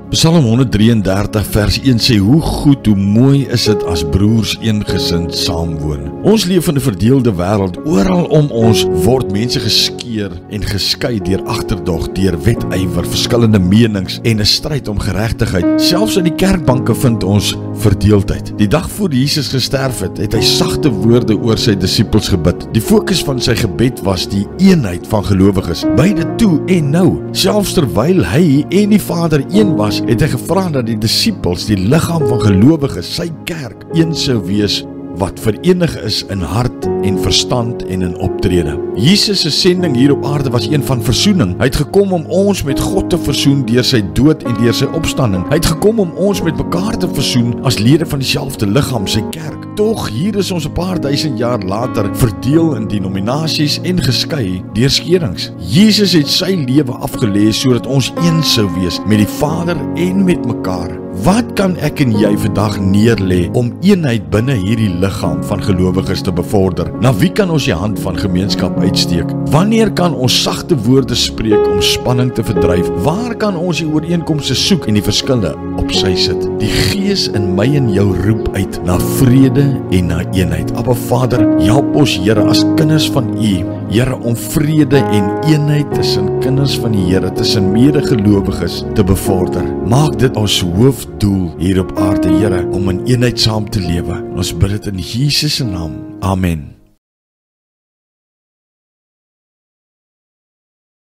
Psalm 133 vers 1 sê, hoe goed, hoe mooi is dit as broers eengesind saamwoon. Ons leef in 'n verdeelde wêreld. Oral om ons word mense geskeer en geskei deur agterdog, deur wetywer, verskillende menings en 'n stryd om geregtigheid. Selfs in die kerkbanke vind ons verdeeldheid. Die dag voor Jesus gesterf het, het hy sagte woorde oor sy disippels gebid. Die fokus van sy gebed was die eenheid van gelowiges, beide toe en nou. Selfs terwyl hy en die Vader een was, het hy gevra dat die disippels, die liggaam van gelowiges, sy kerk, een sou wees wat verenig is in hart en verstand en in optrede. Jesus se sending hier op aarde was een van versoening. Hy het gekom om ons met God te versoen deur sy dood en deur sy opstanding. Hy het gekom om ons met mekaar te versoen as lede van dieselfde liggaam, sy kerk. Tog hier is ons 'n paar duisend jaar later verdeel in denominasies en geskei deur skerings. Jesus het sy lewe afgelê sodat ons een sou wees met die Vader en met mekaar. Wat kan ek en jy vandag neerlê om eenheid binne hierdie liggaam van gelowiges te bevorder? Na wie kan ons die hand van gemeenskap uitsteek? Wanneer kan ons sagte woorde spreek om spanning te verdryf? Waar kan ons die ooreenkomste soek en die verskille op sy sit? Die Gees in my en jou roep uit na vrede en na eenheid. Abba Vader, help ons Here as kinders van U, Here, om vrede en eenheid tussen kinders van die Here, tussen medegelowiges te bevorder. Maak dit ons hoofdoel hier op aarde, Here, om in eenheid saam te lewe. Ons bid dit in Jesus se naam. Amen.